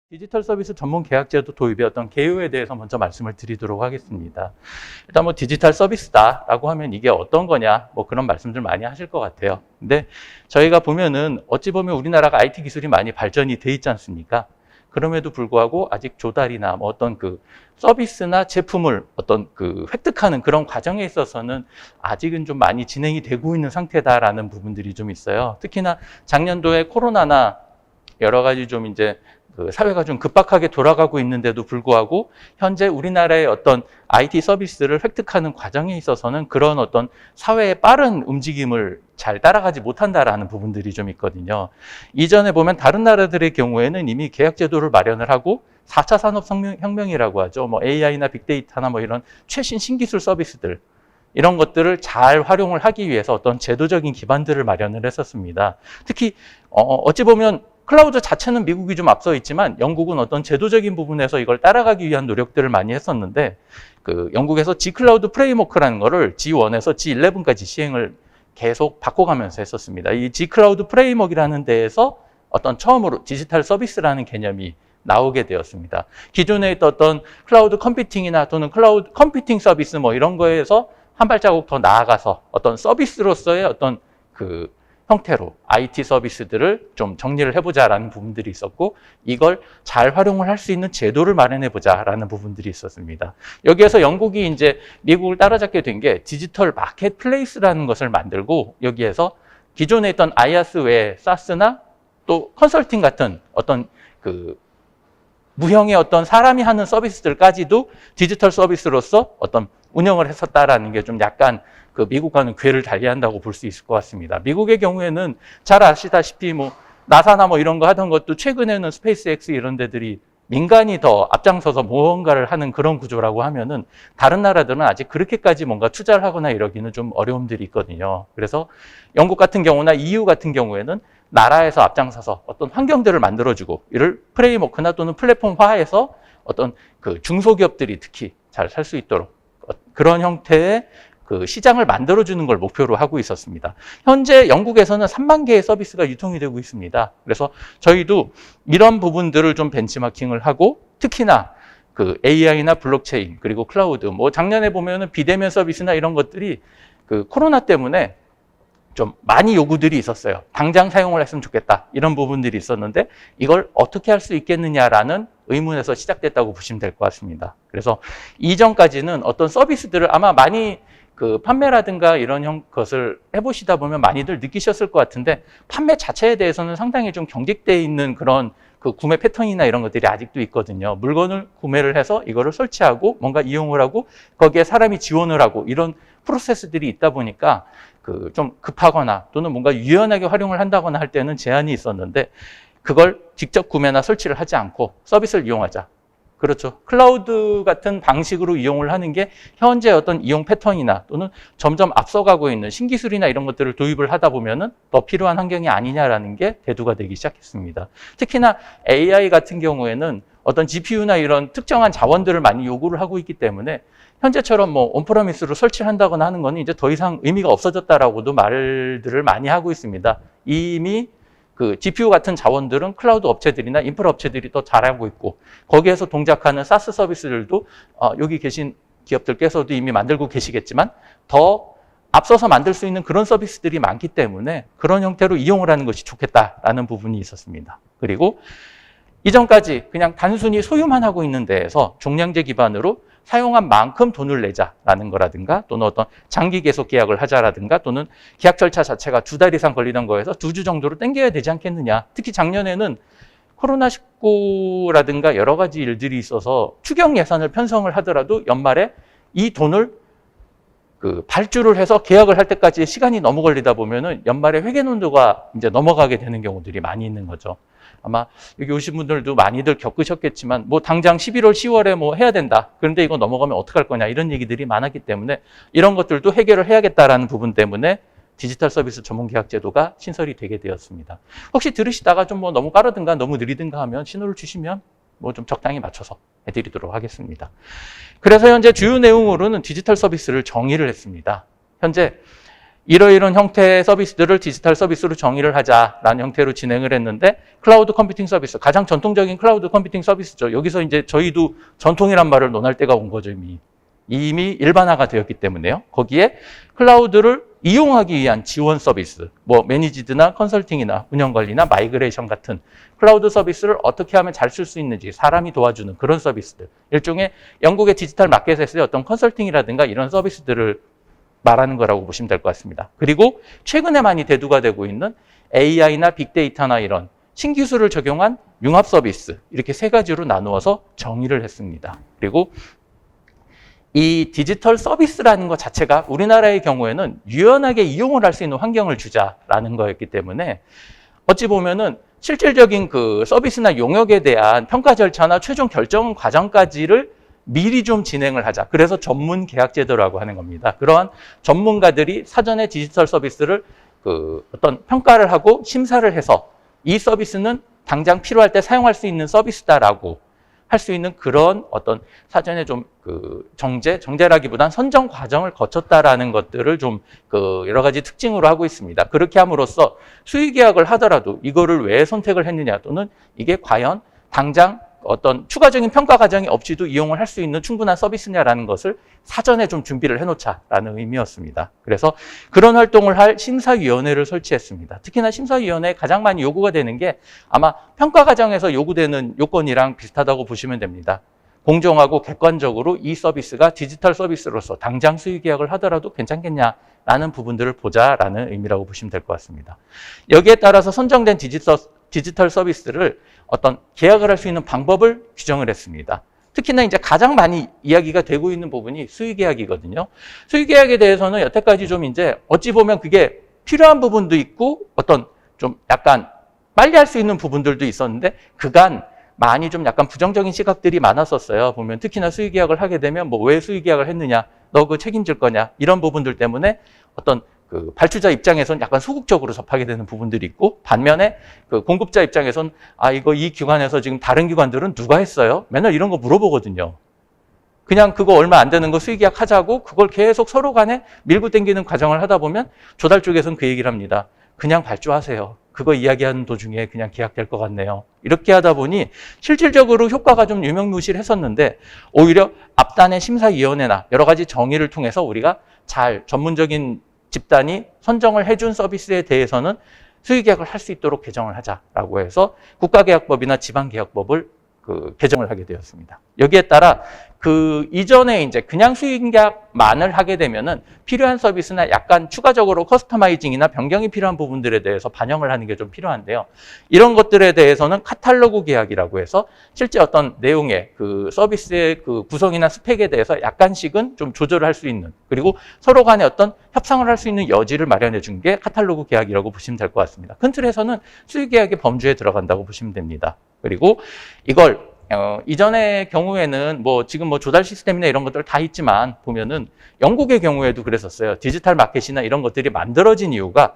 디지털 서비스 전문 계약제도 도입의 어떤 개요에 대해서 먼저 말씀을 드리도록 하겠습니다. 일단 뭐 디지털 서비스다라고 하면 이게 어떤 거냐, 뭐 그런 말씀들 많이 하실 것 같아요. 근데 저희가 보면은 어찌 보면 우리나라가 IT 기술이 많이 발전이 돼 있지 않습니까? 그럼에도 불구하고 아직 조달이나 뭐 어떤 그 서비스나 제품을 어떤 그 획득하는 그런 과정에 있어서는 아직은 좀 많이 진행이 되고 있는 상태다라는 부분들이 좀 있어요. 특히나 작년도에 코로나나 여러 가지 좀 이제 그 사회가 좀 급박하게 돌아가고 있는데도 불구하고 현재 우리나라의 어떤 IT 서비스를 획득하는 과정에 있어서는 그런 어떤 사회의 빠른 움직임을 잘 따라가지 못한다라는 부분들이 좀 있거든요. 이전에 보면 다른 나라들의 경우에는 이미 계약제도를 마련을 하고 4차 산업혁명이라고 하죠. 뭐 AI나 빅데이터나 뭐 이런 최신 신기술 서비스들 이런 것들을 잘 활용을 하기 위해서 어떤 제도적인 기반들을 마련을 했었습니다. 특히 어찌 보면 클라우드 자체는 미국이 좀 앞서 있지만 영국은 어떤 제도적인 부분에서 이걸 따라가기 위한 노력들을 많이 했었는데 그 영국에서 G클라우드 프레임워크라는 거를 G1에서 G11까지 시행을 계속 바꿔가면서 했었습니다. 이 G클라우드 프레임워크라는 데에서 어떤 처음으로 디지털 서비스라는 개념이 나오게 되었습니다. 기존에 있던 어떤 클라우드 컴퓨팅이나 또는 클라우드 컴퓨팅 서비스 뭐 이런 거에서 한 발자국 더 나아가서 어떤 서비스로서의 어떤 그 형태로 IT 서비스들을 좀 정리를 해보자라는 부분들이 있었고 이걸 잘 활용을 할 수 있는 제도를 마련해보자라는 부분들이 있었습니다. 여기에서 영국이 이제 미국을 따라잡게 된 게 디지털 마켓플레이스라는 것을 만들고 여기에서 기존에 있던 IaaS 외에 SaaS나 또 컨설팅 같은 어떤 그 무형의 어떤 사람이 하는 서비스들까지도 디지털 서비스로서 어떤 운영을 했었다라는 게 좀 약간 그 미국과는 궤를 달리한다고 볼 수 있을 것 같습니다. 미국의 경우에는 잘 아시다시피 뭐 나사나 뭐 이런 거 하던 것도 최근에는 스페이스X 이런 데들이 민간이 더 앞장서서 무언가를 하는 그런 구조라고 하면은 다른 나라들은 아직 그렇게까지 뭔가 투자를 하거나 이러기는 좀 어려움들이 있거든요. 그래서 영국 같은 경우나 EU 같은 경우에는 나라에서 앞장서서 어떤 환경들을 만들어주고 이를 프레임워크나 또는 플랫폼화해서 어떤 그 중소기업들이 특히 잘 살 수 있도록 그런 형태의 그 시장을 만들어주는 걸 목표로 하고 있었습니다. 현재 영국에서는 3만 개의 서비스가 유통이 되고 있습니다. 그래서 저희도 이런 부분들을 좀 벤치마킹을 하고 특히나 그 AI나 블록체인 그리고 클라우드 뭐 작년에 보면은 비대면 서비스나 이런 것들이 그 코로나 때문에 좀 많이 요구들이 있었어요. 당장 사용을 했으면 좋겠다. 이런 부분들이 있었는데 이걸 어떻게 할 수 있겠느냐라는 의문에서 시작됐다고 보시면 될 것 같습니다. 그래서 이전까지는 어떤 서비스들을 아마 많이 그 판매라든가 이런 것을 해보시다 보면 많이들 느끼셨을 것 같은데 판매 자체에 대해서는 상당히 좀 경직되어 있는 그런 그 구매 패턴이나 이런 것들이 아직도 있거든요. 물건을 구매를 해서 이거를 설치하고 뭔가 이용을 하고 거기에 사람이 지원을 하고 이런 프로세스들이 있다 보니까 그 좀 급하거나 또는 뭔가 유연하게 활용을 한다거나 할 때는 제한이 있었는데 그걸 직접 구매나 설치를 하지 않고 서비스를 이용하자. 그렇죠. 클라우드 같은 방식으로 이용을 하는 게 현재 어떤 이용 패턴이나 또는 점점 앞서가고 있는 신기술이나 이런 것들을 도입을 하다 보면은 더 필요한 환경이 아니냐라는 게 대두가 되기 시작했습니다. 특히나 AI 같은 경우에는 어떤 GPU나 이런 특정한 자원들을 많이 요구를 하고 있기 때문에 현재처럼 뭐 온프레미스로 설치를 한다거나 하는 거는 이제 더 이상 의미가 없어졌다라고도 말들을 많이 하고 있습니다. 이미 그 GPU 같은 자원들은 클라우드 업체들이나 인프라 업체들이 더 잘하고 있고 거기에서 동작하는 사스 서비스들도 여기 계신 기업들께서도 이미 만들고 계시겠지만 더 앞서서 만들 수 있는 그런 서비스들이 많기 때문에 그런 형태로 이용을 하는 것이 좋겠다라는 부분이 있었습니다. 그리고 이전까지 그냥 단순히 소유만 하고 있는 데에서 종량제 기반으로 사용한 만큼 돈을 내자라는 거라든가 또는 어떤 장기 계속 계약을 하자라든가 또는 계약 절차 자체가 2달 이상 걸리던 거에서 2주 정도로 당겨야 되지 않겠느냐. 특히 작년에는 코로나19라든가 여러 가지 일들이 있어서 추경 예산을 편성을 하더라도 연말에 이 돈을 그 발주를 해서 계약을 할 때까지 시간이 너무 걸리다 보면은 연말에 회계연도가 이제 넘어가게 되는 경우들이 많이 있는 거죠. 아마 여기 오신 분들도 많이들 겪으셨겠지만 뭐 당장 11월, 10월에 뭐 해야 된다. 그런데 이거 넘어가면 어떡할 거냐 이런 얘기들이 많았기 때문에 이런 것들도 해결을 해야겠다라는 부분 때문에 디지털 서비스 전문 계약 제도가 신설이 되게 되었습니다. 혹시 들으시다가 좀 뭐 너무 빠르든가 너무 느리든가 하면 신호를 주시면 뭐 좀 적당히 맞춰서 해드리도록 하겠습니다. 그래서 현재 주요 내용으로는 디지털 서비스를 정의를 했습니다. 현재 이러이런 형태의 서비스들을 디지털 서비스로 정의를 하자라는 형태로 진행을 했는데 클라우드 컴퓨팅 서비스, 가장 전통적인 클라우드 컴퓨팅 서비스죠. 여기서 이제 저희도 전통이란 말을 논할 때가 온 거죠. 이미 일반화가 되었기 때문에요. 거기에 클라우드를 이용하기 위한 지원 서비스, 뭐 매니지드나 컨설팅이나 운영관리나 마이그레이션 같은 클라우드 서비스를 어떻게 하면 잘 쓸 수 있는지 사람이 도와주는 그런 서비스들. 일종의 영국의 디지털 마켓에서의 어떤 컨설팅이라든가 이런 서비스들을 말하는 거라고 보시면 될 것 같습니다. 그리고 최근에 많이 대두가 되고 있는 AI나 빅데이터나 이런 신기술을 적용한 융합 서비스, 이렇게 세 가지로 나누어서 정의를 했습니다. 그리고 이 디지털 서비스라는 것 자체가 우리나라의 경우에는 유연하게 이용을 할 수 있는 환경을 주자라는 거였기 때문에 어찌 보면은 실질적인 그 서비스나 용역에 대한 평가 절차나 최종 결정 과정까지를 미리 좀 진행을 하자. 그래서 전문 계약 제도라고 하는 겁니다. 그러한 전문가들이 사전에 디지털 서비스를 어떤 평가를 하고 심사를 해서 이 서비스는 당장 필요할 때 사용할 수 있는 서비스다라고 할 수 있는 그런 어떤 사전에 좀 정제라기보단 선정 과정을 거쳤다라는 것들을 좀 여러 가지 특징으로 하고 있습니다. 그렇게 함으로써 수의 계약을 하더라도 이거를 왜 선택을 했느냐, 또는 이게 과연 당장 어떤 추가적인 평가 과정이 없이도 이용을 할 수 있는 충분한 서비스냐라는 것을 사전에 좀 준비를 해놓자라는 의미였습니다. 그래서 그런 활동을 할 심사위원회를 설치했습니다. 특히나 심사위원회에 가장 많이 요구가 되는 게 아마 평가 과정에서 요구되는 요건이랑 비슷하다고 보시면 됩니다. 공정하고 객관적으로 이 서비스가 디지털 서비스로서 당장 수의 계약을 하더라도 괜찮겠냐라는 부분들을 보자라는 의미라고 보시면 될 것 같습니다. 여기에 따라서 선정된 디지털 서비스를 어떤 계약을 할 수 있는 방법을 규정을 했습니다. 특히나 이제 가장 많이 이야기가 되고 있는 부분이 수의 계약이거든요. 수의 계약에 대해서는 여태까지 좀 이제 어찌 보면 그게 필요한 부분도 있고 어떤 좀 약간 빨리 할 수 있는 부분들도 있었는데 그간 많이 좀 약간 부정적인 시각들이 많았었어요. 보면 특히나 수의 계약을 하게 되면 뭐 왜 수의 계약을 했느냐, 너 그 책임질 거냐, 이런 부분들 때문에 어떤 발주자 입장에서는 약간 소극적으로 접하게 되는 부분들이 있고, 반면에 공급자 입장에서는 이 기관에서 지금 다른 기관들은 누가 했어요? 맨날 이런 거 물어보거든요. 그냥 그거 얼마 안 되는 거 수의계약 하자고 그걸 계속 서로 간에 밀고 당기는 과정을 하다 보면 조달 쪽에서는 그 얘기를 합니다. 그냥 발주하세요. 그거 이야기하는 도중에 그냥 계약될 것 같네요. 이렇게 하다 보니 실질적으로 효과가 좀 유명무실했었는데 오히려 앞단의 심사위원회나 여러 가지 정의를 통해서 우리가 잘 전문적인 집단이 선정을 해준 서비스에 대해서는 수의계약을 할 수 있도록 개정을 하자라고 해서 국가계약법이나 지방계약법을 개정을 하게 되었습니다. 여기에 따라 이전에 이제 그냥 수의계약만을 하게 되면은 필요한 서비스나 약간 추가적으로 커스터마이징이나 변경이 필요한 부분들에 대해서 반영을 하는 게 좀 필요한데요. 이런 것들에 대해서는 카탈로그 계약이라고 해서 실제 어떤 내용의 서비스의 구성이나 스펙에 대해서 약간씩은 좀 조절을 할 수 있는, 그리고 서로 간에 어떤 협상을 할 수 있는 여지를 마련해 준 게 카탈로그 계약이라고 보시면 될 것 같습니다. 큰 틀에서는 수의계약의 범주에 들어간다고 보시면 됩니다. 그리고 이걸 이전의 경우에는 지금 조달 시스템이나 이런 것들 다 있지만 보면은 영국의 경우에도 그랬었어요. 디지털 마켓이나 이런 것들이 만들어진 이유가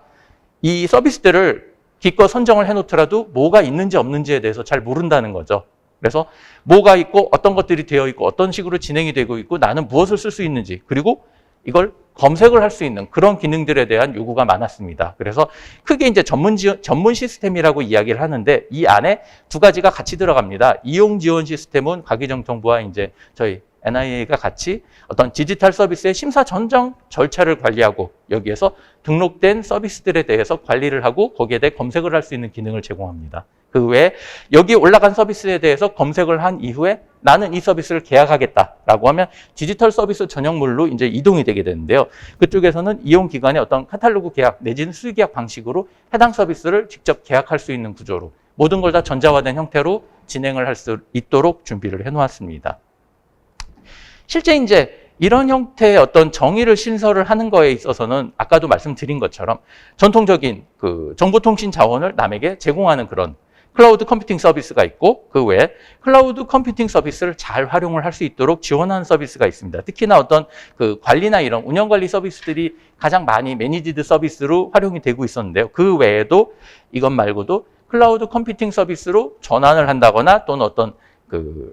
이 서비스들을 기껏 선정을 해놓더라도 뭐가 있는지 없는지에 대해서 잘 모른다는 거죠. 그래서 뭐가 있고 어떤 것들이 되어 있고 어떤 식으로 진행이 되고 있고 나는 무엇을 쓸 수 있는지, 그리고 이걸 검색을 할 수 있는 그런 기능들에 대한 요구가 많았습니다. 그래서 크게 이제 전문 시스템이라고 이야기를 하는데 이 안에 두 가지가 같이 들어갑니다. 이용 지원 시스템은 과기정통부와 이제 저희 NIA가 같이 어떤 디지털 서비스의 심사 전정 절차를 관리하고 여기에서 등록된 서비스들에 대해서 관리를 하고 거기에 대해 검색을 할 수 있는 기능을 제공합니다. 그 외에 여기 올라간 서비스에 대해서 검색을 한 이후에 나는 이 서비스를 계약하겠다라고 하면 디지털 서비스 전형물로 이제 이동이 되게 되는데요. 그쪽에서는 이용 기관의 어떤 카탈로그 계약 내지는 수의 계약 방식으로 해당 서비스를 직접 계약할 수 있는 구조로 모든 걸 다 전자화된 형태로 진행을 할 수 있도록 준비를 해놓았습니다. 실제 이제 이런 형태의 어떤 정의를 신설을 하는 거에 있어서는 아까도 말씀드린 것처럼 전통적인 정보통신 자원을 남에게 제공하는 그런 클라우드 컴퓨팅 서비스가 있고 그 외에 클라우드 컴퓨팅 서비스를 잘 활용을 할 수 있도록 지원하는 서비스가 있습니다. 특히나 어떤 관리나 이런 운영관리 서비스들이 가장 많이 매니지드 서비스로 활용이 되고 있었는데요. 그 외에도 이것 말고도 클라우드 컴퓨팅 서비스로 전환을 한다거나 또는 어떤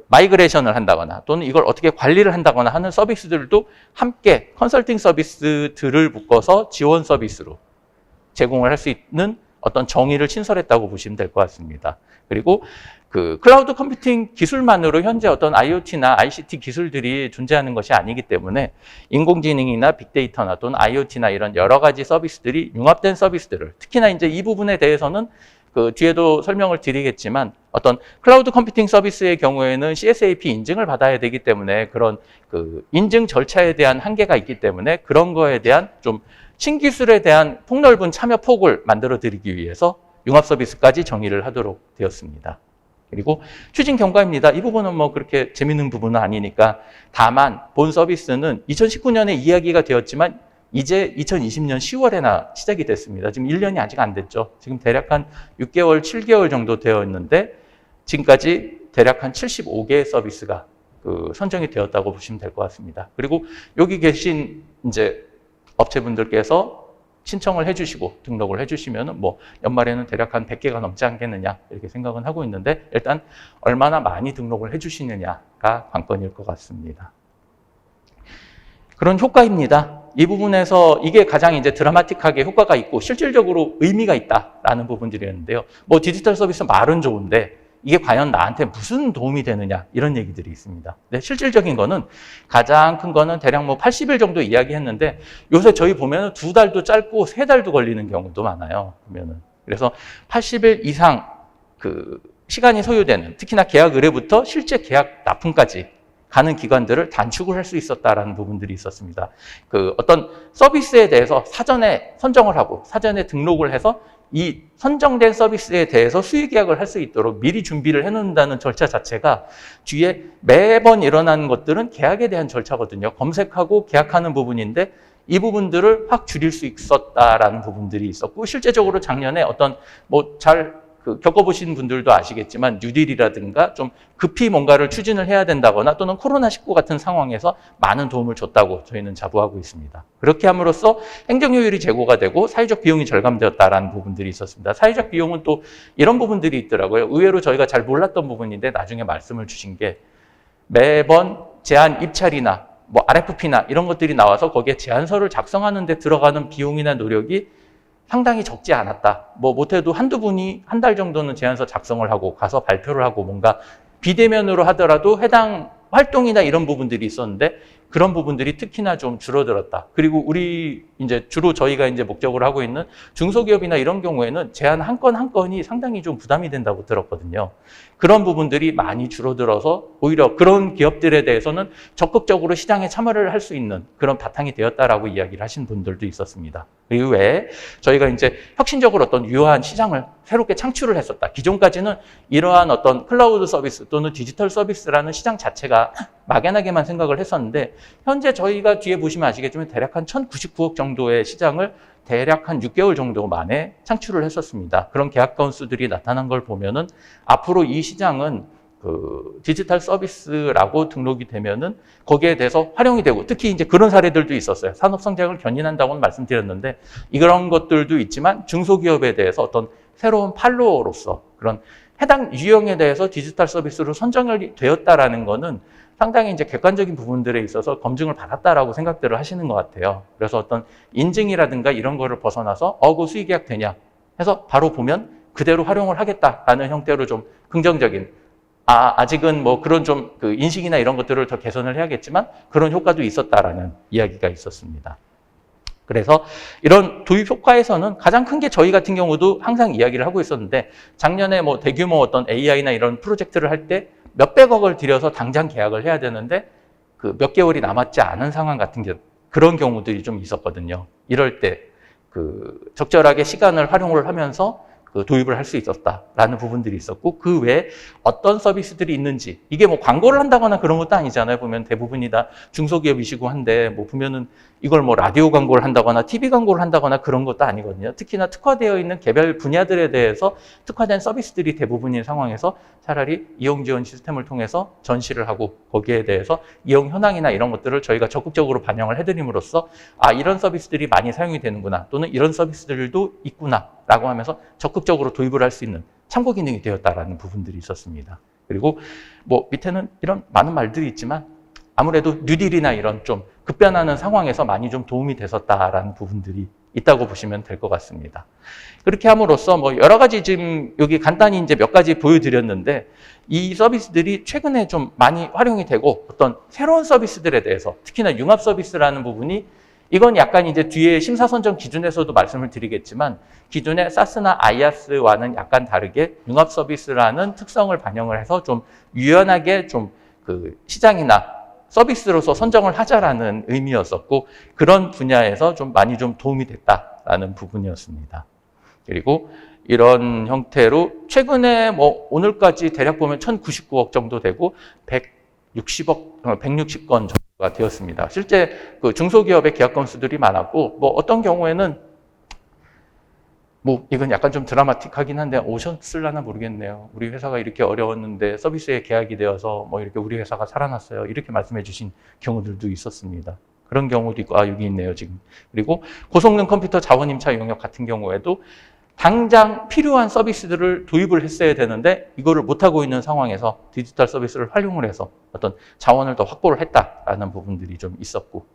마이그레이션을 한다거나 또는 이걸 어떻게 관리를 한다거나 하는 서비스들도 함께 컨설팅 서비스들을 묶어서 지원 서비스로 제공을 할 수 있는 어떤 정의를 신설했다고 보시면 될 것 같습니다. 그리고 클라우드 컴퓨팅 기술만으로 현재 어떤 IoT나 ICT 기술들이 존재하는 것이 아니기 때문에 인공지능이나 빅데이터나 또는 IoT나 이런 여러 가지 서비스들이 융합된 서비스들을 특히나 이제 이 부분에 대해서는 뒤에도 설명을 드리겠지만 어떤 클라우드 컴퓨팅 서비스의 경우에는 CSAP 인증을 받아야 되기 때문에 그런 인증 절차에 대한 한계가 있기 때문에 그런 거에 대한 좀 신기술에 대한 폭넓은 참여 폭을 만들어 드리기 위해서 융합 서비스까지 정의를 하도록 되었습니다. 그리고 추진 경과입니다. 이 부분은 뭐 그렇게 재밌는 부분은 아니니까 다만 본 서비스는 2019년에 이야기가 되었지만 이제 2020년 10월에나 시작이 됐습니다. 지금 1년이 아직 안 됐죠. 지금 대략 한 6개월, 7개월 정도 되어 있는데 지금까지 대략 한 75개의 서비스가 선정이 되었다고 보시면 될 것 같습니다. 그리고 여기 계신 이제 업체분들께서 신청을 해주시고 등록을 해주시면은 뭐 연말에는 대략 한 100개가 넘지 않겠느냐 이렇게 생각은 하고 있는데 일단 얼마나 많이 등록을 해주시느냐가 관건일 것 같습니다. 그런 효과입니다. 이 부분에서 이게 가장 이제 드라마틱하게 효과가 있고 실질적으로 의미가 있다라는 부분들이었는데요. 뭐 디지털 서비스 말은 좋은데 이게 과연 나한테 무슨 도움이 되느냐 이런 얘기들이 있습니다. 네, 실질적인 거는 가장 큰 거는 대략 뭐 80일 정도 이야기했는데 요새 저희 보면은 2달도 짧고 3달도 걸리는 경우도 많아요. 보면은 그래서 80일 이상 시간이 소요되는 특히나 계약 의뢰부터 실제 계약 납품까지 가는 기관들을 단축을 할 수 있었다라는 부분들이 있었습니다. 어떤 서비스에 대해서 사전에 선정을 하고 사전에 등록을 해서 이 선정된 서비스에 대해서 수의 계약을 할 수 있도록 미리 준비를 해놓는다는 절차 자체가 뒤에 매번 일어나는 것들은 계약에 대한 절차거든요. 검색하고 계약하는 부분인데 이 부분들을 확 줄일 수 있었다라는 부분들이 있었고 실제적으로 작년에 어떤 겪어보신 분들도 아시겠지만 뉴딜이라든가 좀 급히 뭔가를 추진을 해야 된다거나 또는 코로나19 같은 상황에서 많은 도움을 줬다고 저희는 자부하고 있습니다. 그렇게 함으로써 행정효율이 제고가 되고 사회적 비용이 절감되었다라는 부분들이 있었습니다. 사회적 비용은 또 이런 부분들이 있더라고요. 의외로 저희가 잘 몰랐던 부분인데 나중에 말씀을 주신 게 매번 제안 입찰이나 뭐 RFP나 이런 것들이 나와서 거기에 제안서를 작성하는 데 들어가는 비용이나 노력이 상당히 적지 않았다. 뭐 못해도 한두 분이 한 달 정도는 제안서 작성을 하고 가서 발표를 하고 뭔가 비대면으로 하더라도 해당 활동이나 이런 부분들이 있었는데 그런 부분들이 특히나 좀 줄어들었다. 그리고 우리 이제 주로 저희가 이제 목적으로 하고 있는 중소기업이나 이런 경우에는 제안 한 건 한 건이 상당히 좀 부담이 된다고 들었거든요. 그런 부분들이 많이 줄어들어서 오히려 그런 기업들에 대해서는 적극적으로 시장에 참여를 할 수 있는 그런 바탕이 되었다라고 이야기를 하신 분들도 있었습니다. 그 이외에 저희가 이제 혁신적으로 어떤 유효한 시장을 새롭게 창출을 했었다. 기존까지는 이러한 어떤 클라우드 서비스 또는 디지털 서비스라는 시장 자체가 막연하게만 생각을 했었는데 현재 저희가 뒤에 보시면 아시겠지만 대략 한 1,099억 정도의 시장을 대략 한 6개월 정도 만에 창출을 했었습니다. 그런 계약 건수들이 나타난 걸 보면은 앞으로 이 시장은 디지털 서비스라고 등록이 되면은 거기에 대해서 활용이 되고 특히 이제 그런 사례들도 있었어요. 산업 성장을 견인한다고는 말씀드렸는데 이런 것들도 있지만 중소기업에 대해서 어떤 새로운 판로로서 그런 해당 유형에 대해서 디지털 서비스로 선정이 되었다라는 거는 상당히 이제 객관적인 부분들에 있어서 검증을 받았다라고 생각들을 하시는 것 같아요. 그래서 어떤 인증이라든가 이런 거를 벗어나서 그 수의계약 되냐 해서 바로 보면 그대로 활용을 하겠다라는 형태로 좀 긍정적인 아직은 뭐 그런 좀 인식이나 이런 것들을 더 개선을 해야겠지만 그런 효과도 있었다라는 이야기가 있었습니다. 그래서 이런 도입 효과에서는 가장 큰 게 저희 같은 경우도 항상 이야기를 하고 있었는데 작년에 뭐 대규모 어떤 AI나 이런 프로젝트를 할 때 몇백억을 들여서 당장 계약을 해야 되는데 몇 개월이 남았지 않은 상황 같은 그런 경우들이 좀 있었거든요. 이럴 때 적절하게 시간을 활용을 하면서 도입을 할 수 있었다라는 부분들이 있었고 그 외에 어떤 서비스들이 있는지 이게 뭐 광고를 한다거나 그런 것도 아니잖아요. 보면 대부분이 다 중소기업이시고 한데 뭐 보면은 이걸 뭐 라디오 광고를 한다거나 TV 광고를 한다거나 그런 것도 아니거든요. 특히나 특화되어 있는 개별 분야들에 대해서 특화된 서비스들이 대부분인 상황에서 차라리 이용 지원 시스템을 통해서 전시를 하고 거기에 대해서 이용 현황이나 이런 것들을 저희가 적극적으로 반영을 해드림으로써 이런 서비스들이 많이 사용이 되는구나 또는 이런 서비스들도 있구나 라고 하면서 적극적으로 도입을 할 수 있는 참고 기능이 되었다라는 부분들이 있었습니다. 그리고 뭐 밑에는 이런 많은 말들이 있지만 아무래도 뉴딜이나 이런 좀 급변하는 상황에서 많이 좀 도움이 됐었다라는 부분들이 있다고 보시면 될 것 같습니다. 그렇게 함으로써 뭐 여러 가지 지금 여기 간단히 이제 몇 가지 보여드렸는데 이 서비스들이 최근에 좀 많이 활용이 되고 어떤 새로운 서비스들에 대해서 특히나 융합 서비스라는 부분이 이건 약간 이제 뒤에 심사선정 기준에서도 말씀을 드리겠지만 기존의 SaaS나 IaaS와는 약간 다르게 융합 서비스라는 특성을 반영을 해서 좀 유연하게 좀 그 시장이나 서비스로서 선정을 하자라는 의미였었고 그런 분야에서 좀 많이 좀 도움이 됐다라는 부분이었습니다. 그리고 이런 형태로 최근에 뭐 오늘까지 대략 보면 1,099억 정도 되고 160건 정도가 되었습니다. 실제 그 중소기업의 계약 건수들이 많았고 뭐 어떤 경우에는 뭐 이건 약간 좀 드라마틱하긴 한데 오셨을라나 모르겠네요. 우리 회사가 이렇게 어려웠는데 서비스에 계약이 되어서 뭐 이렇게 우리 회사가 살아났어요. 이렇게 말씀해 주신 경우들도 있었습니다. 그런 경우도 있고 여기 있네요 지금. 그리고 고성능 컴퓨터 자원 임차 용역 같은 경우에도 당장 필요한 서비스들을 도입을 했어야 되는데 이거를 못하고 있는 상황에서 디지털 서비스를 활용을 해서 어떤 자원을 더 확보를 했다라는 부분들이 좀 있었고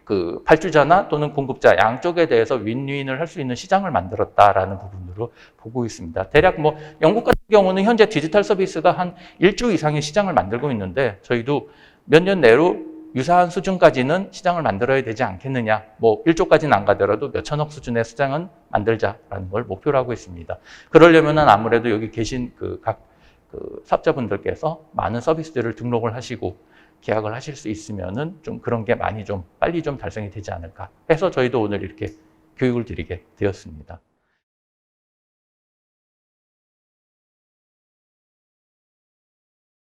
그 발주자나 또는 공급자 양쪽에 대해서 윈윈을 할 수 있는 시장을 만들었다라는 부분으로 보고 있습니다. 대략 뭐 영국 같은 경우는 현재 디지털 서비스가 한 1조 이상의 시장을 만들고 있는데 저희도 몇 년 내로 유사한 수준까지는 시장을 만들어야 되지 않겠느냐. 뭐 1조까지는 안 가더라도 몇 천억 수준의 시장은 만들자라는 걸 목표로 하고 있습니다. 그러려면은 아무래도 여기 계신 각 사업자분들께서 많은 서비스들을 등록을 하시고 계약을 하실 수 있으면은 좀 그런 게 많이 좀 빨리 좀 달성이 되지 않을까 해서 저희도 오늘 이렇게 교육을 드리게 되었습니다.